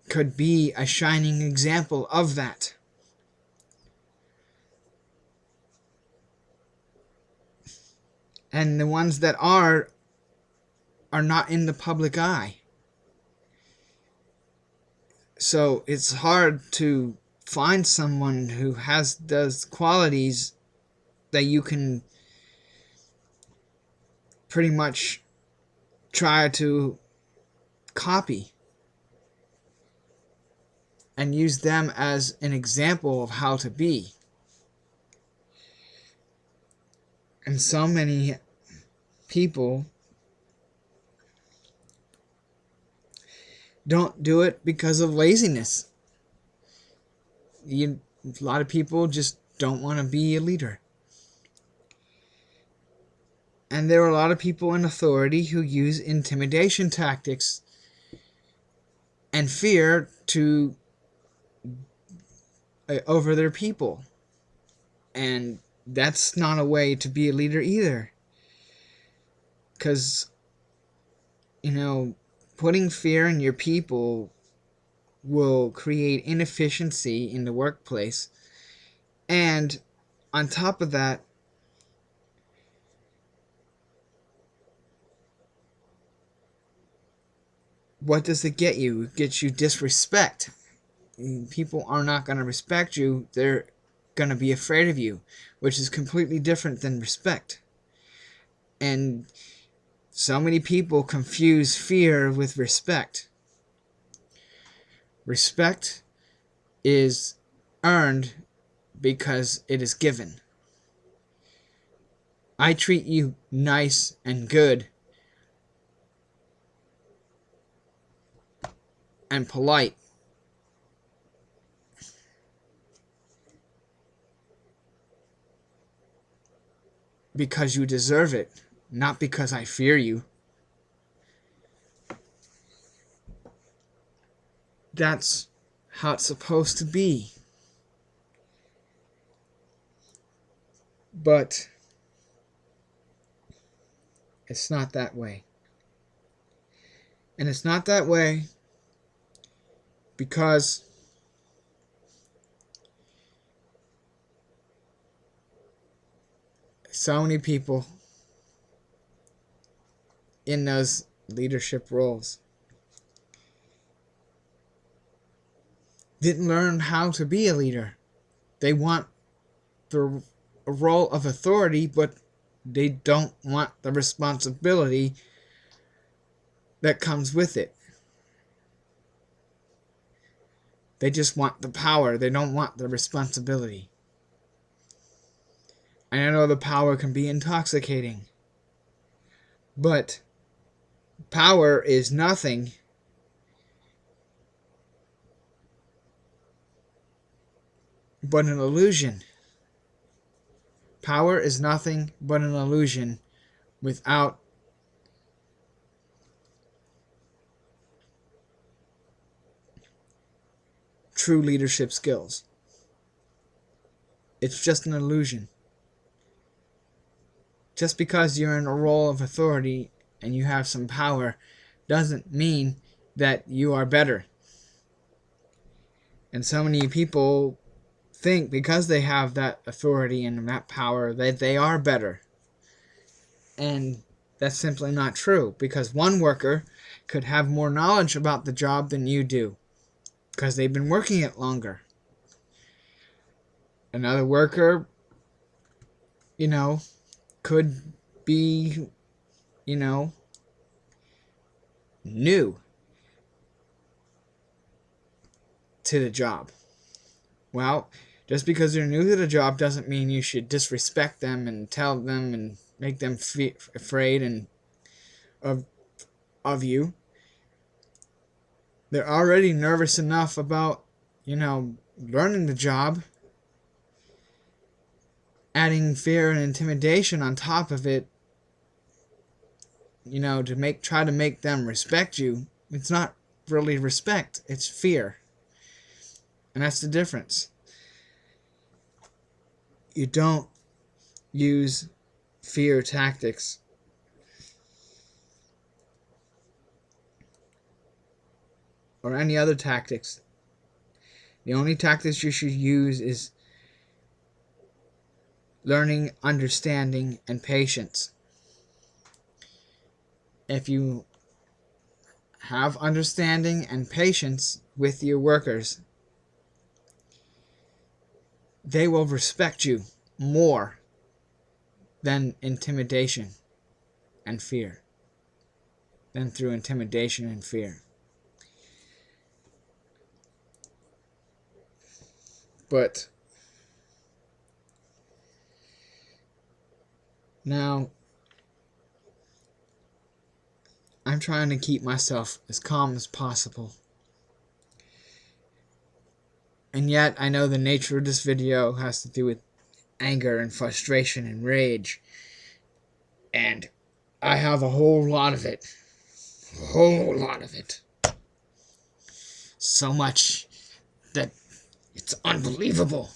could be a shining example of that. And the ones that are not in the public eye. So it's hard to find someone who has those qualities that you can pretty much try to copy and use them as an example of how to be. And so many people don't do it because of laziness. A lot of people just don't want to be a leader. And there are a lot of people in authority who use intimidation tactics and fear to over their people. And that's not a way to be a leader either. Because, putting fear in your people will create inefficiency in the workplace. And on top of that, what does it get you? It gets you disrespect. People are not going to respect you. They're going to be afraid of you, which is completely different than respect. And so many people confuse fear with respect. Respect is earned because it is given. I treat you nice and good and polite because you deserve it, not because I fear you. That's how it's supposed to be. But it's not that way. And it's not that way because so many people in those leadership roles didn't learn how to be a leader. They want the role of authority, but they don't want the responsibility that comes with it. They just want the power. They don't want the responsibility. And I know the power can be intoxicating, but power is nothing but an illusion. Power is nothing but an illusion without true leadership skills. It's just an illusion. Just because you're in a role of authority and you have some power doesn't mean that you are better. And so many people think because they have that authority and that power that they are better. And that's simply not true, because one worker could have more knowledge about the job than you do because they've been working it longer. Another worker, could be, new to the job. Well, just because they're new to the job doesn't mean you should disrespect them and tell them and make them afraid and of you. They're already nervous enough about, learning the job. Adding fear and intimidation on top of it, to try to make them respect you. It's not really respect, it's fear. And that's the difference. You don't use fear tactics or any other tactics. The only tactics you should use is learning, understanding, and patience. If you have understanding and patience with your workers, they will respect you more than intimidation and fear. Than through intimidation and fear. But now I'm trying to keep myself as calm as possible. And yet I know the nature of this video has to do with anger and frustration and rage. And I have a whole lot of it. A whole lot of it. So much that it's unbelievable.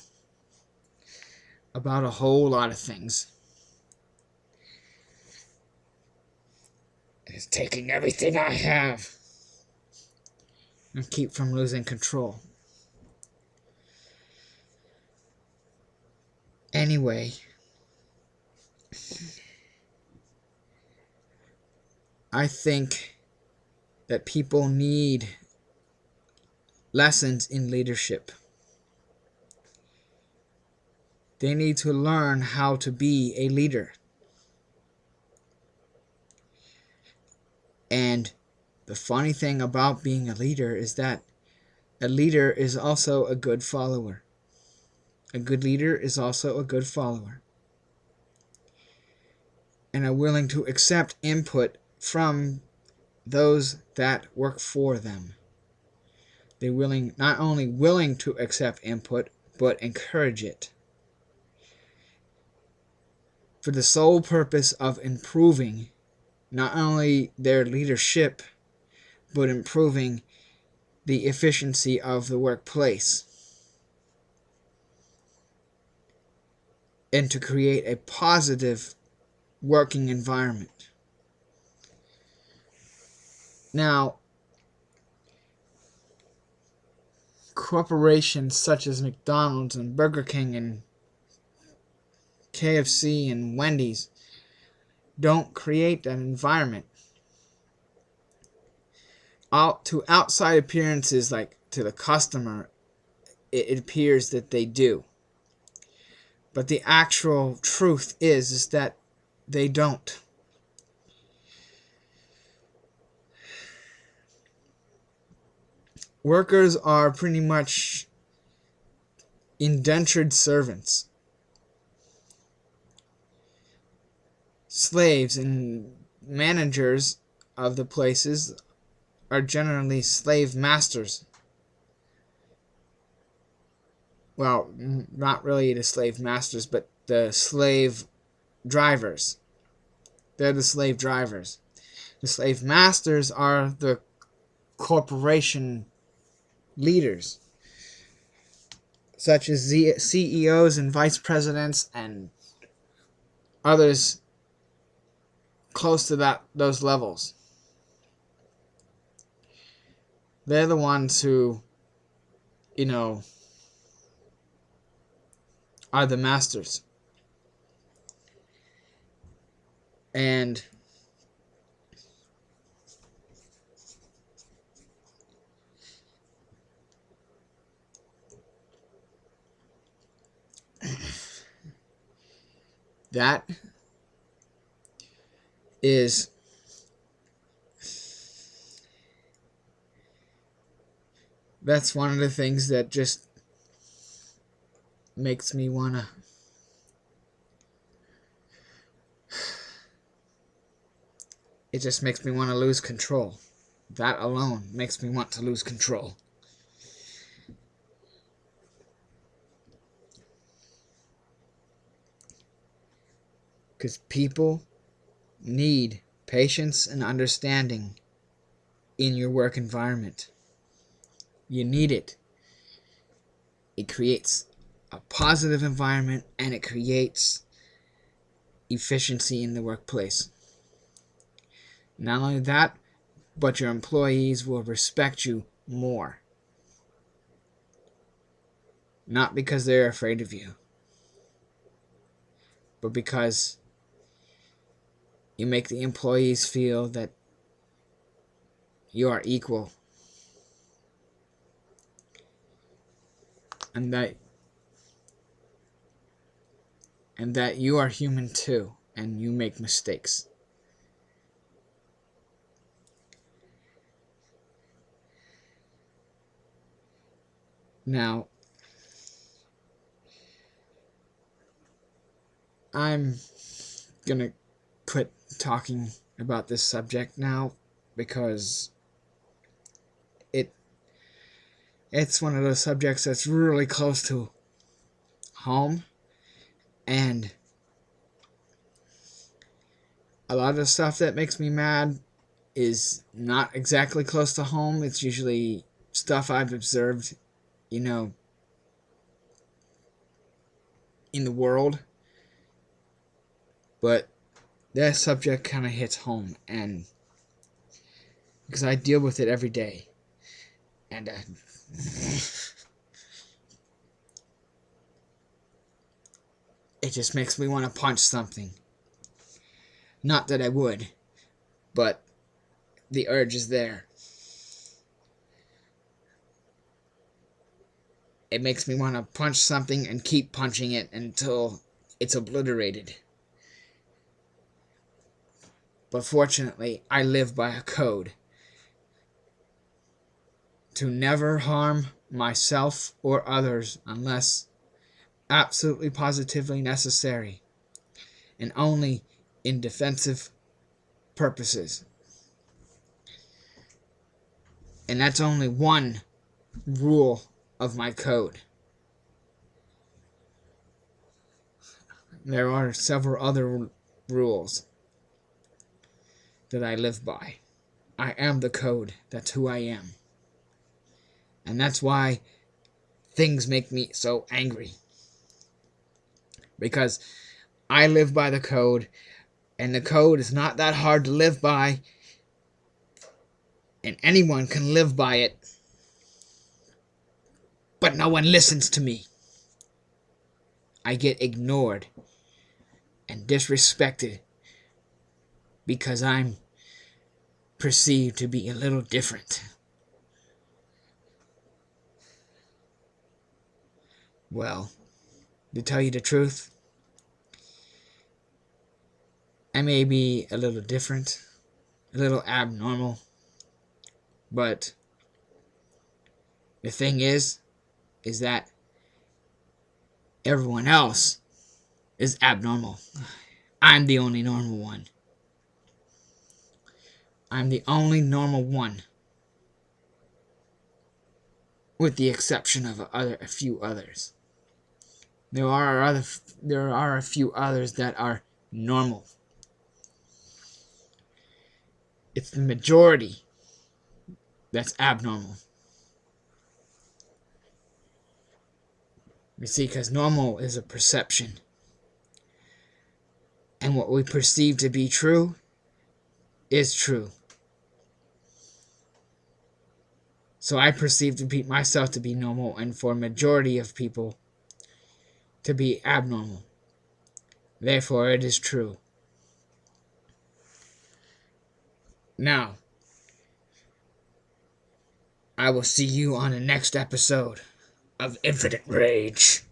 About a whole lot of things. It's taking everything I have and keep from losing control. Anyway, I think that people need lessons in leadership. They need to learn how to be a leader. And the funny thing about being a leader is that a leader is also a good follower. A good leader is also a good follower. And are willing to accept input from those that work for them. They're not only willing to accept input, but encourage it. For the sole purpose of improving not only their leadership, but improving the efficiency of the workplace. And to create a positive working environment. Now, corporations such as McDonald's and Burger King and KFC and Wendy's don't create that environment. To outside appearances, like to the customer, it appears that they do. But the actual truth is that they don't. Workers are pretty much indentured servants. Slaves and managers of the places are generally slave masters. Well, not really the slave masters, but the slave drivers. They're the slave drivers. The slave masters are the corporation leaders, such as the CEOs and vice presidents and others close to those levels. They're the ones who, are the masters. And that's one of the things that just makes me wanna it just makes me want to lose control. That alone makes me want to lose control. Because people need patience and understanding in your work environment. You need it. It creates a positive environment and it creates efficiency in the workplace. Not only that, but your employees will respect you more. Not because they're afraid of you, but because you make the employees feel that you are equal and that you are human too and you make mistakes. Now, I'm gonna quit talking about this subject now because it's one of those subjects that's really close to home, and a lot of the stuff that makes me mad is not exactly close to home. It's usually stuff I've observed, in the world. But that subject kind of hits home, and because I deal with it every day, and it just makes me want to punch something. Not that I would, but the urge is there. It makes me want to punch something and keep punching it until it's obliterated. But fortunately, I live by a code to never harm myself or others unless absolutely positively necessary, and only in defensive purposes. And that's only one rule of my code. There are several other rules that I live by. I am the code. That's who I am. And that's why things make me so angry. Because I live by the code, and the code is not that hard to live by, and anyone can live by it. But no one listens to me. I get ignored and disrespected because I'm perceived to be a little different. Well, to tell you the truth, I may be a little different, a little abnormal, but the thing is that everyone else is abnormal. I'm the only normal one. I'm the only normal one, with the exception of a few others. There are a few others that are normal. It's the majority that's abnormal. You see, because normal is a perception. And what we perceive to be true is true. So I perceive myself to be normal, and for a majority of people to be abnormal. Therefore, it is true. Now, I will see you on the next episode of Infinite Rage.